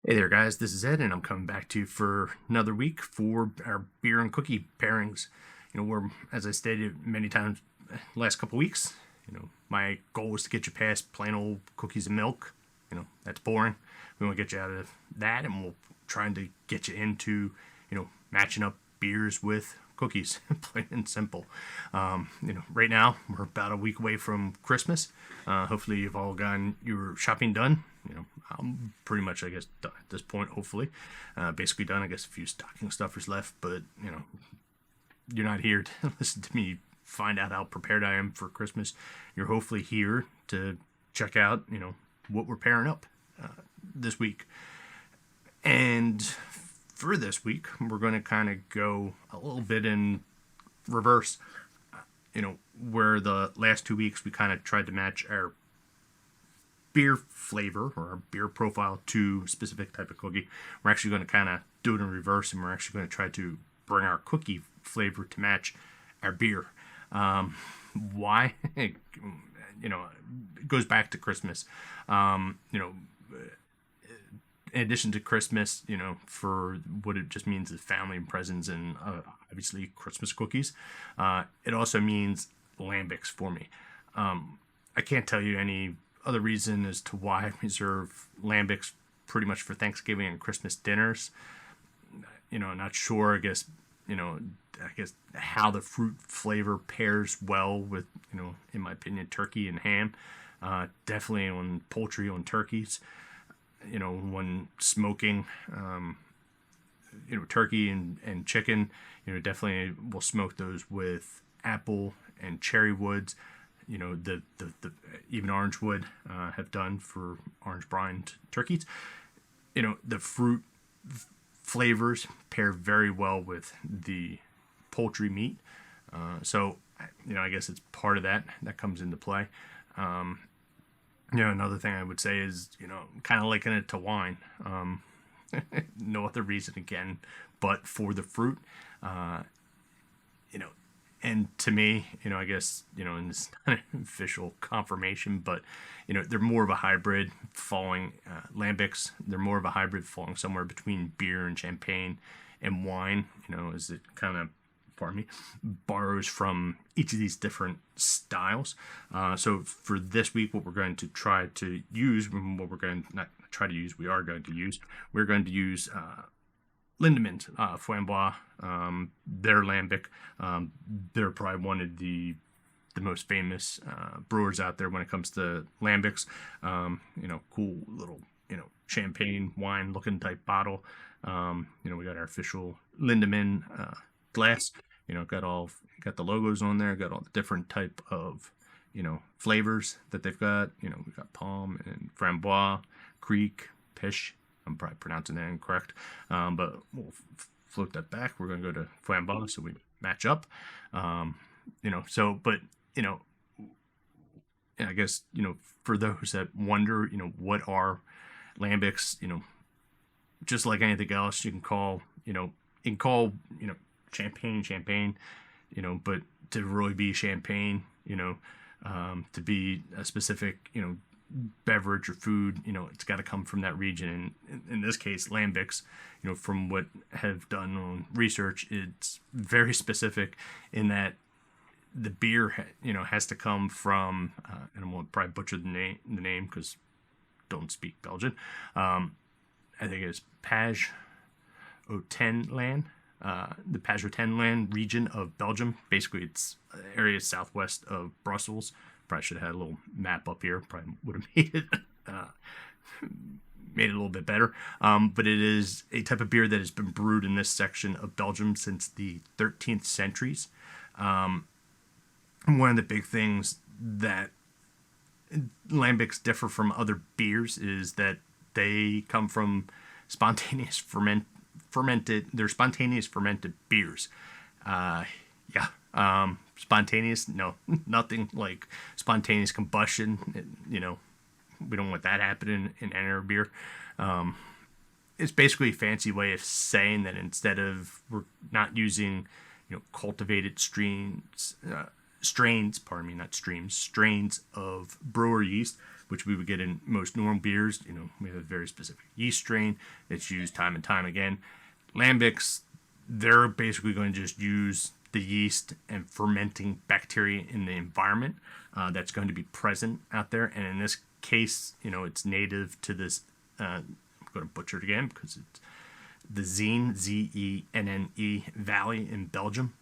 Hey there, guys. This is Ed, and I'm coming back to you for another week for our beer and cookie pairings. We're, as I stated many times last couple weeks, my goal was to get you past plain old cookies and milk. That's boring. We want to get you out of that, and we're trying to get you into, matching up beers with cookies, plain and simple. Right now we're about a week away from Christmas. Hopefully, you've all gotten your shopping done. I'm pretty much, I guess, done at this point. Hopefully, basically done. I guess a few stocking stuffers left, but you're not here to listen to me find out how prepared I am for Christmas. You're hopefully here to check out, what we're pairing up this week. And for this week, we're going to kind of go a little bit in reverse. Where the last 2 weeks we kind of tried to match our beer flavor or our beer profile to a specific type of cookie. We're actually going to kind of do it in reverse, and we're actually going to try to bring our cookie flavor to match our beer. Why? It goes back to Christmas. In addition to Christmas, for what it just means is family and presents and obviously Christmas cookies, it also means lambics for me. I can't tell you any other reason as to why I reserve lambics pretty much for Thanksgiving and Christmas dinners. Not sure. I guess how the fruit flavor pairs well with, in my opinion, turkey and ham. Definitely on poultry, on turkeys. When smoking, turkey and chicken, definitely will smoke those with apple and cherry woods. The even orange wood have done for orange brined turkeys. The fruit flavors pair very well with the poultry meat. So, I guess it's part of that comes into play. Another thing I would say is, kind of liken it to wine. No other reason again, but for the fruit. You know, and to me, I guess, and it's not an official confirmation, but, they're more of a hybrid falling lambics. They're more of a hybrid falling somewhere between beer and champagne and wine, as it kind of, pardon me, borrows from each of these different styles. So for this week, what we're going to try to use, what we're going to not try to use, we're going to use Lindemans, Framboise, their lambic. They're probably one of the most famous brewers out there when it comes to lambics. Cool little champagne wine looking type bottle. We got our official Lindeman glass. Got the logos on there. Got all the different type of flavors that they've got. We got palm and framboise, creek, pish. I'm probably pronouncing that incorrect, but we'll float that back. We're going to go to flamboise so we match up. But I guess for those that wonder, what are lambics, just like anything else, you can call champagne, but to really be champagne, to be a specific, beverage or food, it's got to come from that region. And in this case, lambics, from what have done on research, it's very specific in that the beer, has to come from, and I'm going to probably butcher the name because don't speak Belgian. I think it's Page au Land, the Pajottenland region of Belgium. Basically, it's area southwest of Brussels. Probably should have had a little map up here. Probably would have made it a little bit better. But it is a type of beer that has been brewed in this section of Belgium since the 13th centuries. One of the big things that lambics differ from other beers is that they come from spontaneous fermented. They're spontaneous fermented beers. Yeah. Spontaneous? No, nothing like spontaneous combustion. We don't want that happening in any of beer. It's basically a fancy way of saying that instead of we're not using, cultivated strains, pardon me, not streams, strains of brewer yeast. which we would get in most normal beers. We have a very specific yeast strain that's used time and time again. Lambics, they're basically going to just use the yeast and fermenting bacteria in the environment that's going to be present out there. And in this case, it's native to this, I'm going to butcher it again because it's the Zenne, Zenne, Valley in Belgium.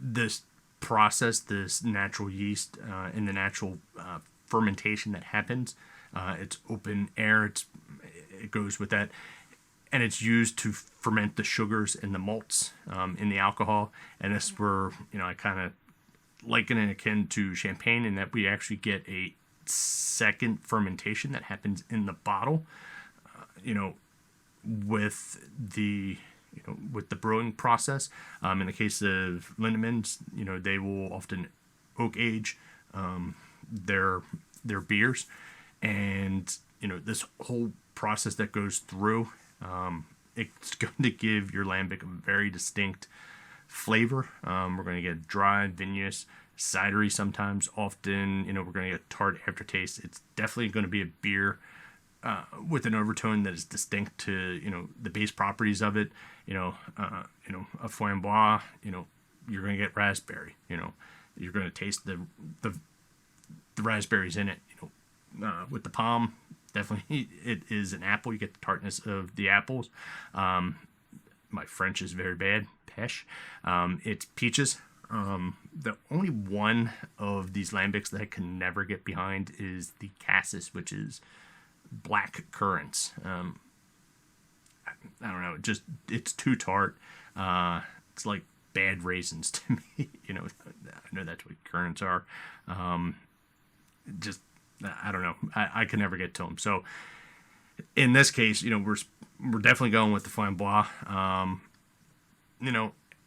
This process, this natural yeast and the natural fermentation that happens, it's open air, it goes with that. And it's used to ferment the sugars and the malts in the alcohol. And this where, I kind of liken it akin to champagne in that we actually get a second fermentation that happens in the bottle, with the brewing process. In the case of Lindemans, they will often oak age their beers. And, this whole process that goes through, it's going to give your lambic a very distinct flavor. We're going to get dry, vinous, cidery sometimes. Often, we're going to get tart aftertaste. It's definitely going to be a beer with an overtone that is distinct to the base properties of it. A framboise. You're going to get raspberry. You're going to taste the raspberries in it. With the palm, definitely it is an apple. You get the tartness of the apples. My French is very bad. Pêche. It's peaches. The only one of these lambics that I can never get behind is the cassis, which is black currants. I don't know. It's too tart. It's like bad raisins to me. I know that's what currants are. I don't know. I can never get to them. So in this case, we're definitely going with the flambois.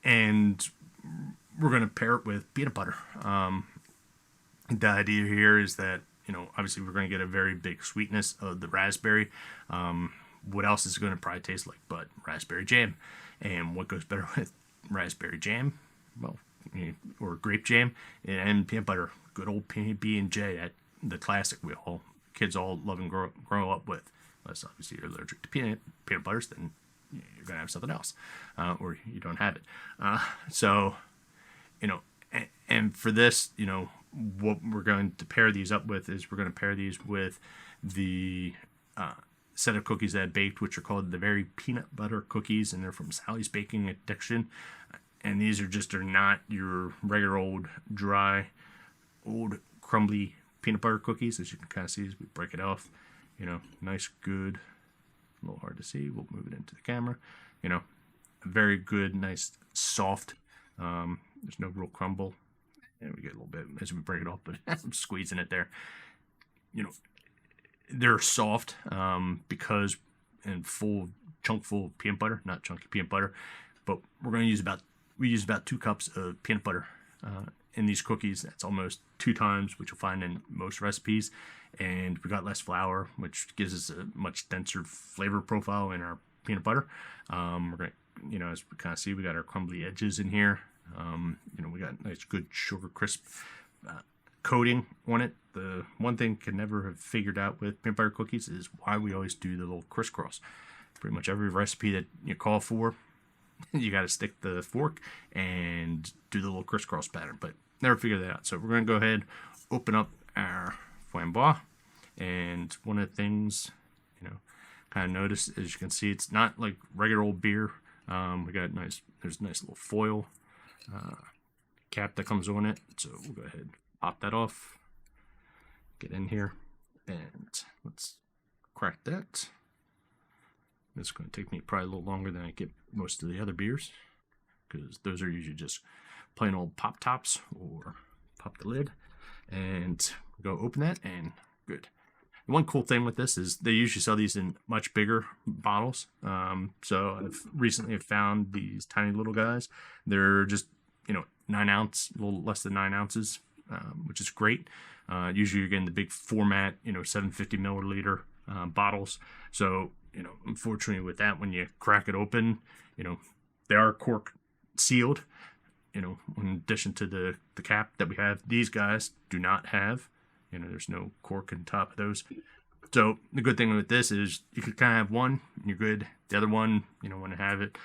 And we're going to pair it with peanut butter. The idea here is that, obviously we're going to get a very big sweetness of the raspberry. What else is it going to probably taste like but raspberry jam? And what goes better with raspberry jam? Well, or grape jam and peanut butter. Good old B&J, the classic kids all love and grow up with. Unless obviously you're allergic to peanut butters, then you're going to have something else. Or you don't have it. And for this, what we're going to pair these up with is we're going to pair these with the set of cookies that I baked, which are called the Very Peanut Butter Cookies, and they're from Sally's Baking Addiction. And these are not your regular old dry, old crumbly peanut butter cookies, as you can kind of see as we break it off. Nice, good, a little hard to see. We'll move it into the camera. A very good, nice, soft. There's no real crumble. And we get a little bit as we break it off, but I'm squeezing it there. They're soft because and chunk full of peanut butter, not chunky peanut butter. But we're going to use about 2 cups of peanut butter in these cookies. That's almost 2 times what you'll find in most recipes. And we got less flour, which gives us a much denser flavor profile in our peanut butter. We're going to, as we kind of see, we got our crumbly edges in here. We got nice, good sugar crisp coating on it. The one thing I could never have figured out with peanut butter cookies is why we always do the little crisscross. Pretty much every recipe that you call for, you got to stick the fork and do the little crisscross pattern, but never figured that out. So we're going to go ahead, open up our flamboise, and one of the things, kind of notice, as you can see, it's not like regular old beer. We got there's a nice little foil cap that comes on it. So we'll go ahead, pop that off, get in here, and let's crack that. It's going to take me probably a little longer than I get most of the other beers, because those are usually just plain old pop tops or pop the lid, and go open that, and good. And one cool thing with this is they usually sell these in much bigger bottles. So I've recently found these tiny little guys. They're just 9 ounce, a little less than 9 ounces, which is great. Usually you're getting the big format, 750 milliliter bottles. So unfortunately with that, when you crack it open, they are cork sealed. In addition to the cap that we have, these guys do not have You know, there's no cork on top of those. So the good thing with this is you could kind of have one, and you're good. The other one, you know, want to have it,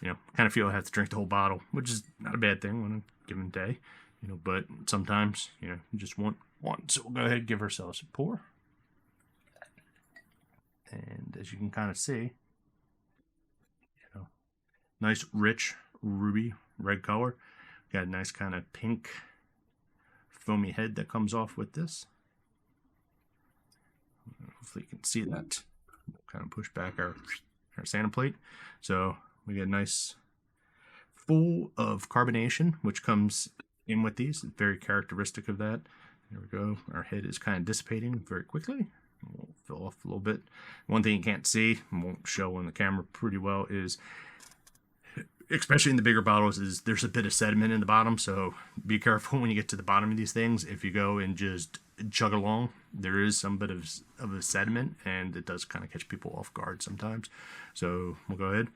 you know, kind of feel I have to drink the whole bottle, which is not a bad thing on a given day, you know, but sometimes, you know, you just want one. So we'll go ahead and give ourselves a pour. And as you can kind of see, you know, nice, rich, ruby red color. Got a nice kind of pink, foamy head that comes off with this. Hopefully you can see that. We'll kind of push back our Santa plate. So we get a nice full of carbonation, which comes in with these. It's very characteristic of that. There we go. Our head is kind of dissipating very quickly. We'll fill off a little bit. One thing you can't see, and won't show on the camera pretty well, is, especially in the bigger bottles, is there's a bit of sediment in the bottom. So be careful when you get to the bottom of these things. If you go and just chug along, there is some bit of a sediment, and it does kind of catch people off guard sometimes. So we'll go ahead.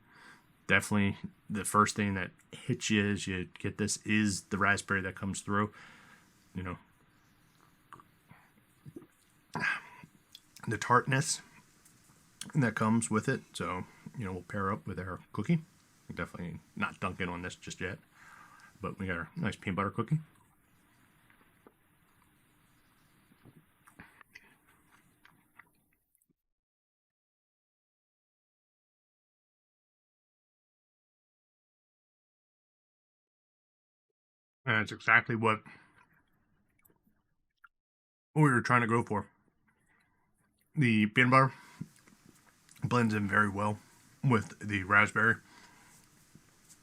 Definitely the first thing that hits you as you get this is the raspberry that comes through. You know, the tartness that comes with it. So, you know, we'll pair up with our cookie. Definitely not dunking on this just yet, but we got our nice peanut butter cookie. And it's exactly what we were trying to go for. The peanut butter blends in very well with the raspberry.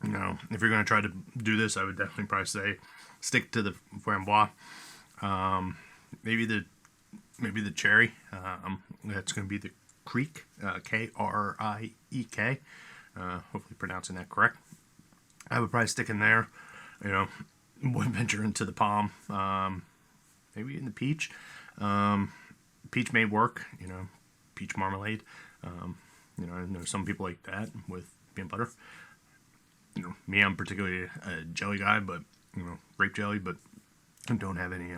You know, if you're going to try to do this, I would definitely probably say stick to the Framboise. Maybe the cherry. That's going to be the Kriek, Kriek. Hopefully pronouncing that correct. I would probably stick in there. You know, would venture into the palm. Maybe in the peach. Peach may work. You know, peach marmalade. You know, I know some people like that with peanut butter. You know, me, I'm particularly a jelly guy, but, you know, grape jelly, but I don't have any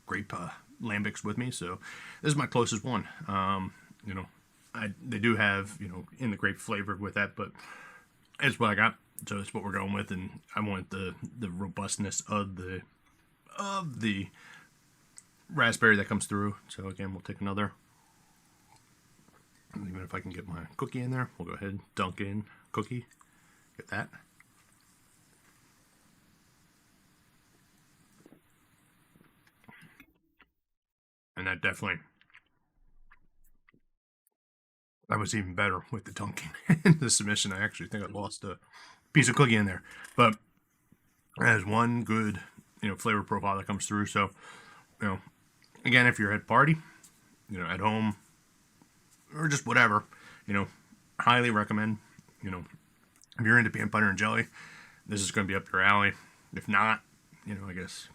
grape lambics with me, so this is my closest one. You know, they do have, you know, in the grape flavor with that, but it's what I got, so it's what we're going with, and I want the robustness of the raspberry that comes through. So again, we'll take another. Even if I can get my cookie in there, we'll go ahead and dunk in cookie. Get that. And that definitely, that was even better with the dunking. The submission, I actually think I lost a piece of cookie in there. But it has one good, you know, flavor profile that comes through. So, you know, again, if you're at a party, you know, at home, or just whatever, you know, highly recommend. You know, if you're into peanut butter and jelly, this is going to be up your alley. If not, you know, I guess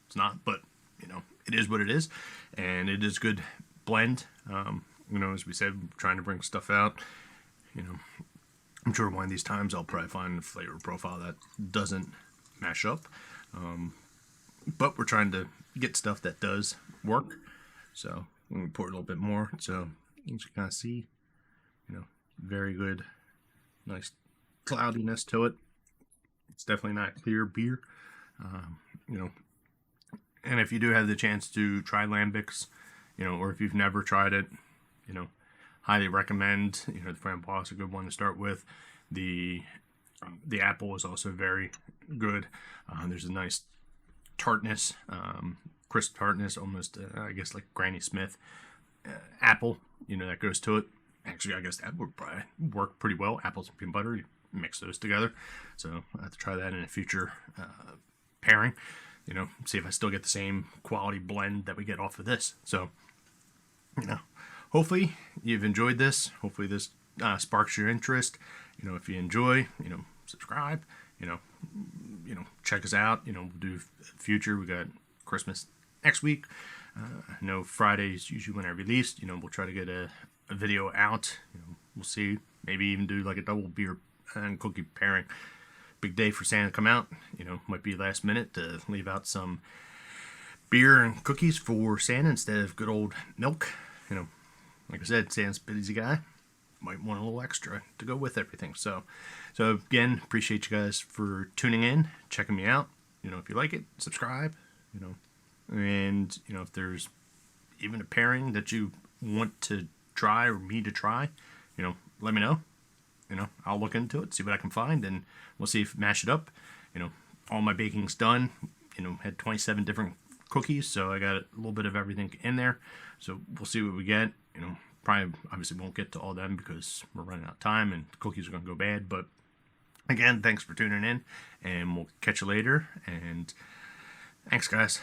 it's not, but, you know, it is what it is, and it is good blend. You know, as we said, trying to bring stuff out. You know, I'm sure one of these times I'll probably find a flavor profile that doesn't mash up, but we're trying to get stuff that does work. So I'm going to pour a little bit more. So you can kind of see, you know, very good, nice cloudiness to it. It's definitely not clear beer. You know, and if you do have the chance to try lambics, you know, or if you've never tried it, you know, highly recommend. You know, the Framboise is a good one to start with. The apple is also very good. There's a nice tartness, crisp tartness, almost I guess like Granny Smith apple. You know, that goes to it. Actually, I guess that would probably work pretty well. Apples and peanut butter, you mix those together. So I have to try that in a future pairing. You know, see if I still get the same quality blend that we get off of this. So, you know, hopefully you've enjoyed this. Hopefully this sparks your interest. You know, if you enjoy, you know, subscribe. You know, check us out. You know, we'll do future. We got Christmas next week. I know Friday is usually when I release. You know, we'll try to get a video out. You know, we'll see. Maybe even do like a double beer and cookie pairing. Big day for Santa to come out. You know, might be last minute to leave out some beer and cookies for Santa instead of good old milk. You know, like I said, Santa's a busy guy. Might want a little extra to go with everything. So again, appreciate you guys for tuning in, checking me out. You know, if you like it, subscribe. You know, and you know, if there's even a pairing that you want to try or me to try, you know, let me know. You know, I'll look into it, see what I can find, and we'll see if mash it up. You know, all my baking's done. You know, had 27 different cookies, so I got a little bit of everything in there. So we'll see what we get. You know, probably obviously won't get to all them because we're running out of time and the cookies are going to go bad. But again, thanks for tuning in, and we'll catch you later. And thanks, guys.